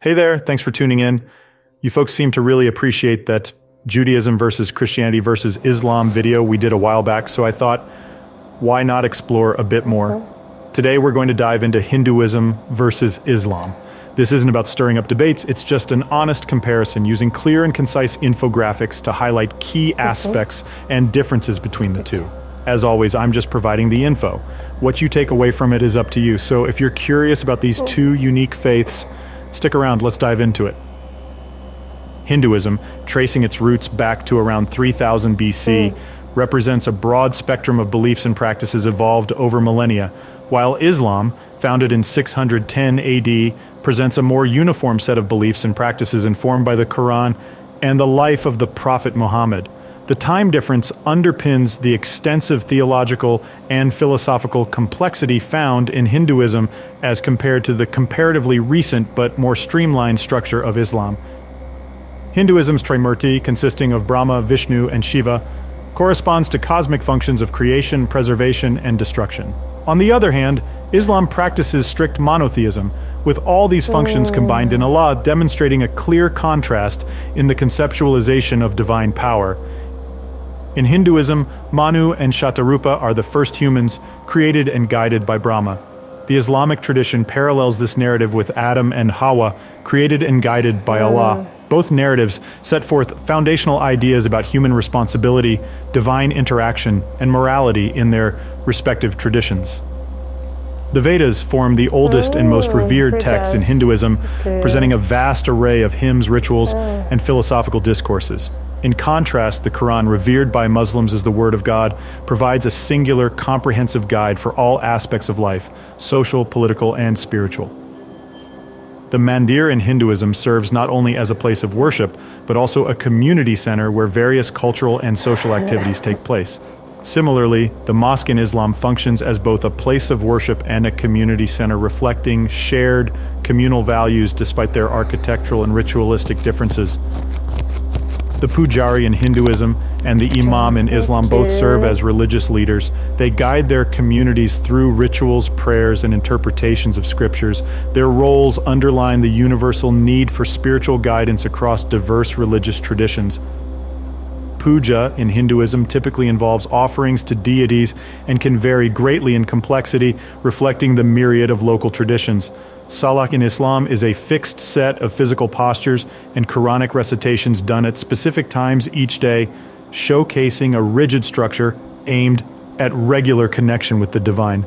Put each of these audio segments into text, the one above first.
Hey there, thanks for tuning in. You folks seem to really appreciate that Judaism versus Christianity versus Islam video we did a while back, so I thought, why not explore a bit more? Today we're going to dive into Hinduism versus Islam. This isn't about stirring up debates, it's just an honest comparison using clear and concise infographics to highlight key aspects and differences between the two. As always, I'm just providing the info. What you take away from it is up to you, so if you're curious about these two unique faiths, stick around, let's dive into it. Hinduism, tracing its roots back to around 3000 BC, represents a broad spectrum of beliefs and practices evolved over millennia, while Islam, founded in 610 AD, presents a more uniform set of beliefs and practices informed by the Quran and the life of the Prophet Muhammad. The time difference underpins the extensive theological and philosophical complexity found in Hinduism as compared to the comparatively recent but more streamlined structure of Islam. Hinduism's Trimurti, consisting of Brahma, Vishnu, and Shiva, corresponds to cosmic functions of creation, preservation, and destruction. On the other hand, Islam practices strict monotheism, with all these functions combined in Allah, demonstrating a clear contrast in the conceptualization of divine power. In Hinduism, Manu and Shatarupa are the first humans created and guided by Brahma. The Islamic tradition parallels this narrative with Adam and Hawa, created and guided by Allah. Both narratives set forth foundational ideas about human responsibility, divine interaction, and morality in their respective traditions. The Vedas form the oldest and most revered texts in Hinduism, presenting a vast array of hymns, rituals, and philosophical discourses. In contrast, the Quran, revered by Muslims as the Word of God, provides a singular, comprehensive guide for all aspects of life, social, political, and spiritual. The mandir in Hinduism serves not only as a place of worship, but also a community center where various cultural and social activities take place. Similarly, the mosque in Islam functions as both a place of worship and a community center, reflecting shared communal values despite their architectural and ritualistic differences. The pujari in Hinduism and the imam in Islam both serve as religious leaders. They guide their communities through rituals, prayers, and interpretations of scriptures. Their roles underline the universal need for spiritual guidance across diverse religious traditions. Puja in Hinduism typically involves offerings to deities and can vary greatly in complexity, reflecting the myriad of local traditions. Salah in Islam is a fixed set of physical postures and Quranic recitations done at specific times each day, showcasing a rigid structure aimed at regular connection with the divine.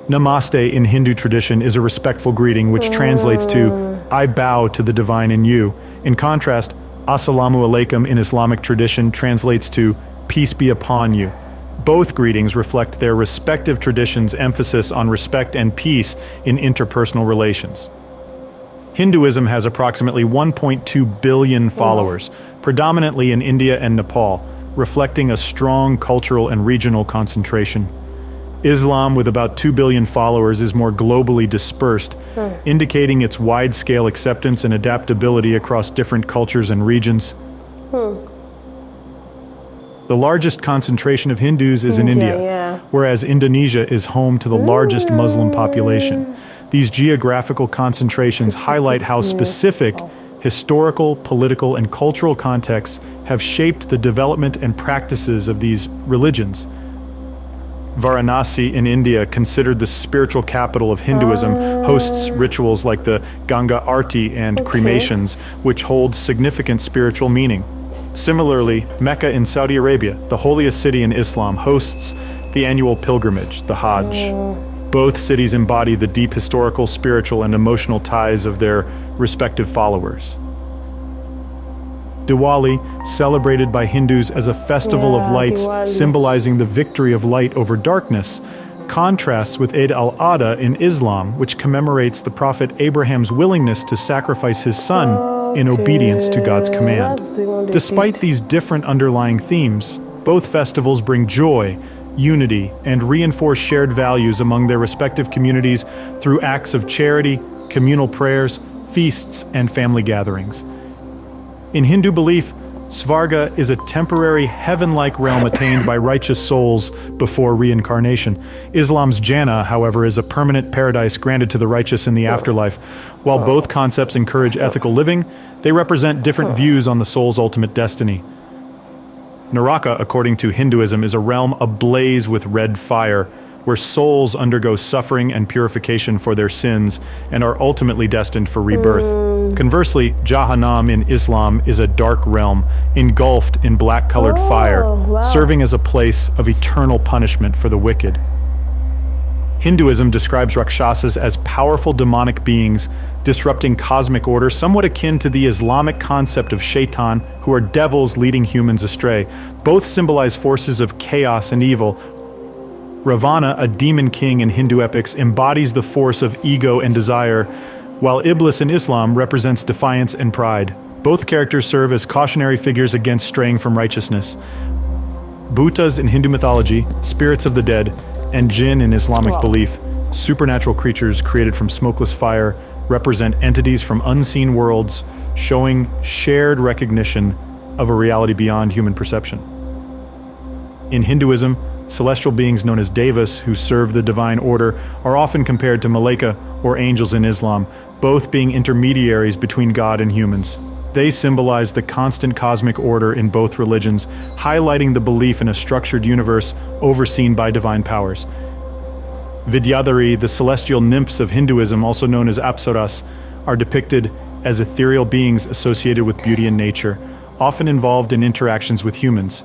Namaste in Hindu tradition is a respectful greeting which translates to, "I bow to the divine in you." In contrast, Assalamu alaikum in Islamic tradition translates to, "Peace be upon you." Both greetings reflect their respective traditions' emphasis on respect and peace in interpersonal relations. Hinduism has approximately 1.2 billion followers, predominantly in India and Nepal, reflecting a strong cultural and regional concentration. Islam, with about 2 billion followers, is more globally dispersed, indicating its wide-scale acceptance and adaptability across different cultures and regions. The largest concentration of Hindus is in India, whereas Indonesia is home to the largest Muslim population. These geographical concentrations highlight how specific historical, political, and cultural contexts have shaped the development and practices of these religions. Varanasi in India, considered the spiritual capital of Hinduism, hosts rituals like the Ganga Arti and cremations, which hold significant spiritual meaning. Similarly, Mecca in Saudi Arabia, the holiest city in Islam, hosts the annual pilgrimage, the Hajj. Both cities embody the deep historical, spiritual, and emotional ties of their respective followers. Diwali, celebrated by Hindus as a festival of lights, symbolizing the victory of light over darkness, contrasts with Eid al-Adha in Islam, which commemorates the Prophet Abraham's willingness to sacrifice his son in obedience to God's command. Despite these different underlying themes, both festivals bring joy, unity, and reinforce shared values among their respective communities through acts of charity, communal prayers, feasts, and family gatherings. In Hindu belief, Svarga is a temporary heaven-like realm attained by righteous souls before reincarnation. Islam's Jannah, however, is a permanent paradise granted to the righteous in the afterlife. While both concepts encourage ethical living, they represent different views on the soul's ultimate destiny. Naraka, according to Hinduism, is a realm ablaze with red fire, where souls undergo suffering and purification for their sins and are ultimately destined for rebirth. Conversely, Jahannam in Islam is a dark realm, engulfed in black-colored fire, serving as a place of eternal punishment for the wicked. Hinduism describes Rakshasas as powerful demonic beings disrupting cosmic order, somewhat akin to the Islamic concept of shaitan, who are devils leading humans astray. Both symbolize forces of chaos and evil. Ravana, a demon king in Hindu epics, embodies the force of ego and desire, while Iblis in Islam represents defiance and pride. Both characters serve as cautionary figures against straying from righteousness. Bhutas in Hindu mythology, spirits of the dead, and jinn in Islamic belief, supernatural creatures created from smokeless fire, represent entities from unseen worlds, showing shared recognition of a reality beyond human perception. In Hinduism, celestial beings known as devas, who serve the divine order, are often compared to malaika, or angels in Islam, both being intermediaries between God and humans. They symbolize the constant cosmic order in both religions, highlighting the belief in a structured universe overseen by divine powers. Vidyadhari, the celestial nymphs of Hinduism, also known as apsaras, are depicted as ethereal beings associated with beauty and nature, often involved in interactions with humans.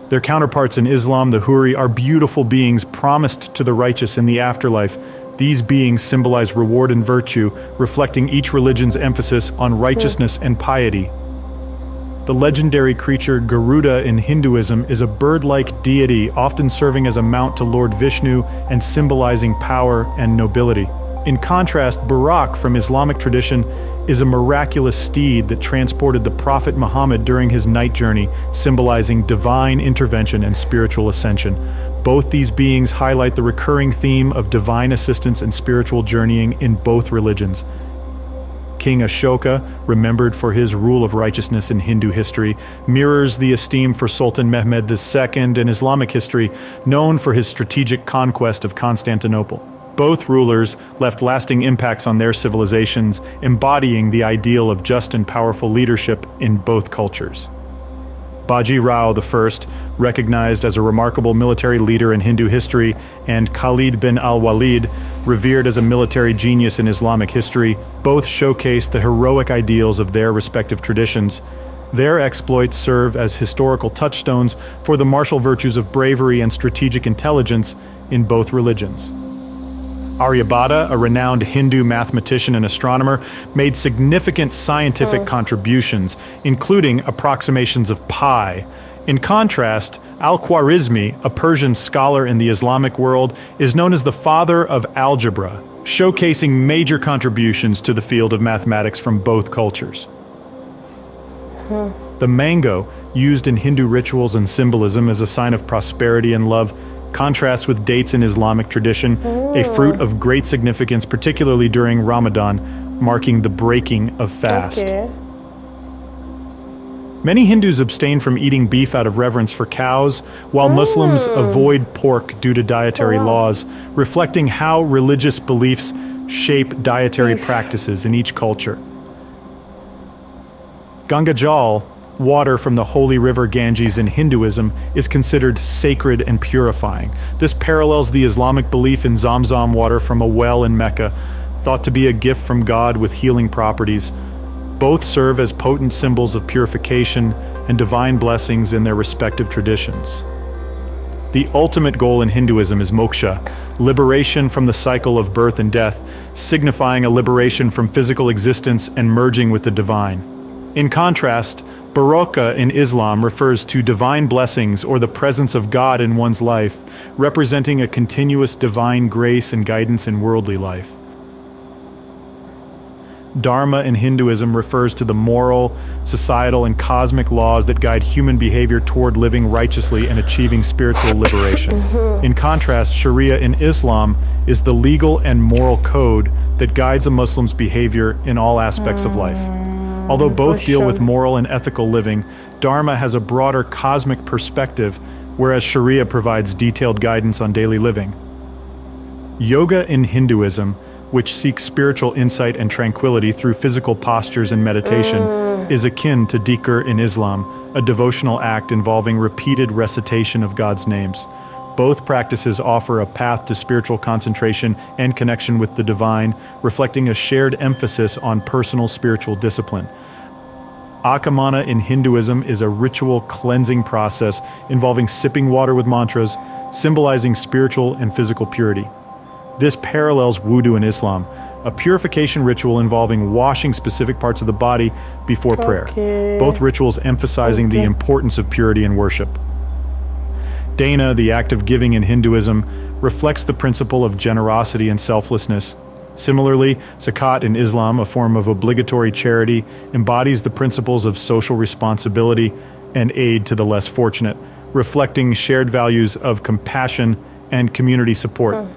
Their counterparts in Islam, the Huri, are beautiful beings promised to the righteous in the afterlife. These beings symbolize reward and virtue, reflecting each religion's emphasis on righteousness and piety. The legendary creature Garuda in Hinduism is a bird-like deity, often serving as a mount to Lord Vishnu and symbolizing power and nobility. In contrast, Burak from Islamic tradition is a miraculous steed that transported the Prophet Muhammad during his night journey, symbolizing divine intervention and spiritual ascension. Both these beings highlight the recurring theme of divine assistance and spiritual journeying in both religions. King Ashoka, remembered for his rule of righteousness in Hindu history, mirrors the esteem for Sultan Mehmed II in Islamic history, known for his strategic conquest of Constantinople. Both rulers left lasting impacts on their civilizations, embodying the ideal of just and powerful leadership in both cultures. Baji Rao I, recognized as a remarkable military leader in Hindu history, and Khalid bin al-Walid, revered as a military genius in Islamic history, both showcase the heroic ideals of their respective traditions. Their exploits serve as historical touchstones for the martial virtues of bravery and strategic intelligence in both religions. Aryabhata, a renowned Hindu mathematician and astronomer, made significant scientific contributions, including approximations of pi. In contrast, Al-Khwarizmi, a Persian scholar in the Islamic world, is known as the father of algebra, showcasing major contributions to the field of mathematics from both cultures. The mango, used in Hindu rituals and symbolism as a sign of prosperity and love, contrasts with dates in Islamic tradition, a fruit of great significance, particularly during Ramadan, marking the breaking of fast. Many Hindus abstain from eating beef out of reverence for cows, while Muslims avoid pork due to dietary laws, reflecting how religious beliefs shape dietary practices in each culture. Ganga Jal, water from the holy river Ganges in Hinduism, is considered sacred and purifying. This parallels the Islamic belief in Zamzam water from a well in Mecca, thought to be a gift from God with healing properties. Both serve as potent symbols of purification and divine blessings in their respective traditions. The ultimate goal in Hinduism is moksha, liberation from the cycle of birth and death, signifying a liberation from physical existence and merging with the divine. In contrast, Baraka in Islam refers to divine blessings or the presence of God in one's life, representing a continuous divine grace and guidance in worldly life. Dharma in Hinduism refers to the moral, societal, and cosmic laws that guide human behavior toward living righteously and achieving spiritual liberation. In contrast, Sharia in Islam is the legal and moral code that guides a Muslim's behavior in all aspects of life. Although both deal with moral and ethical living, Dharma has a broader cosmic perspective, whereas Sharia provides detailed guidance on daily living. Yoga in Hinduism, which seeks spiritual insight and tranquility through physical postures and meditation, is akin to dhikr in Islam, a devotional act involving repeated recitation of God's names. Both practices offer a path to spiritual concentration and connection with the divine, reflecting a shared emphasis on personal spiritual discipline. Akamana in Hinduism is a ritual cleansing process involving sipping water with mantras, symbolizing spiritual and physical purity. This parallels wudu in Islam, a purification ritual involving washing specific parts of the body before prayer. Both rituals emphasizing the importance of purity in worship. Dana, the act of giving in Hinduism, reflects the principle of generosity and selflessness. Similarly, zakat in Islam, a form of obligatory charity, embodies the principles of social responsibility and aid to the less fortunate, reflecting shared values of compassion and community support.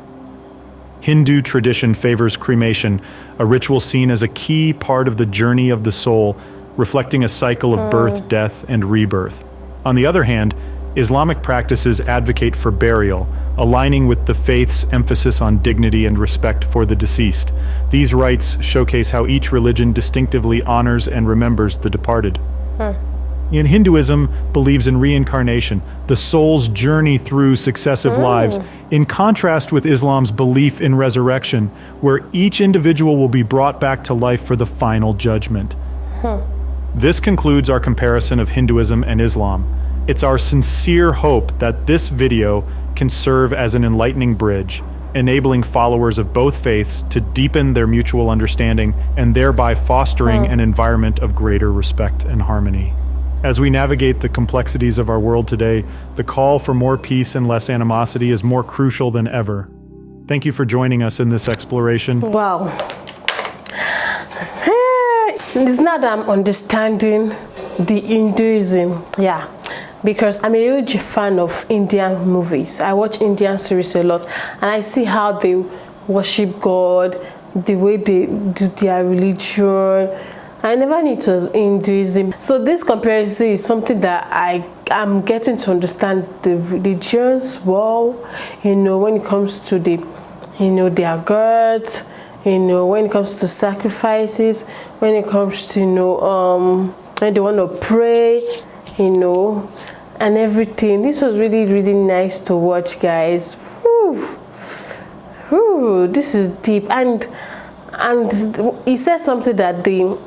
Hindu tradition favors cremation, a ritual seen as a key part of the journey of the soul, reflecting a cycle of birth, death, and rebirth. On the other hand, Islamic practices advocate for burial, aligning with the faith's emphasis on dignity and respect for the deceased. These rites showcase how each religion distinctively honors and remembers the departed. In Hinduism, believes in reincarnation, the soul's journey through successive lives, in contrast with Islam's belief in resurrection, where each individual will be brought back to life for the final judgment. This concludes our comparison of Hinduism and Islam. It's our sincere hope that this video can serve as an enlightening bridge, enabling followers of both faiths to deepen their mutual understanding and thereby fostering an environment of greater respect and harmony. As we navigate the complexities of our world today, the call for more peace and less animosity is more crucial than ever. Thank you for joining us in this exploration. Wow. It's not that I'm understanding the Hinduism, because I'm a huge fan of Indian movies. I watch Indian series a lot, and I see how they worship God, the way they do their religion. I never knew it was Hinduism. So this comparison is something that I'm getting to understand the religions well, when it comes to their gods, when it comes to sacrifices, when it comes to, when they want to pray, and everything. This was really, really nice to watch, guys. This is deep. And he said something that the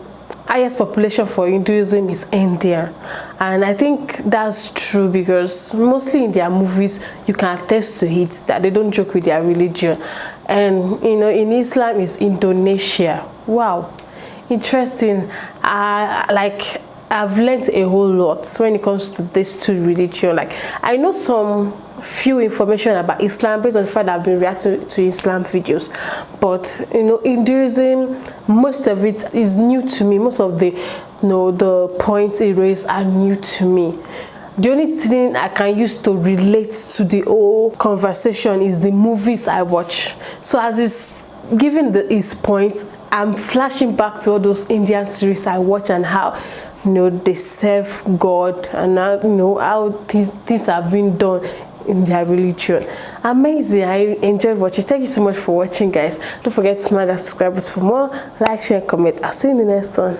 highest population for Hinduism is India, and I think that's true because mostly in their movies you can attest to it that they don't joke with their religion. And in Islam is Indonesia. Wow, interesting. I've learned a whole lot when it comes to these two religions. Like, I know some few information about Islam based on the fact that I've been reacting to Islam videos, but Hinduism, most of it is new to me. Most of the the points it raised are new to me. The only thing I can use to relate to the whole conversation is the movies I watch. So as it's giving his points, I'm flashing back to all those Indian series I watch and how they serve God, and how things have been done in their religion. Amazing. I enjoyed watching. Thank you so much for watching, guys. Don't forget to smash that subscribe button for more. Like, share, comment. I'll see you in the next one.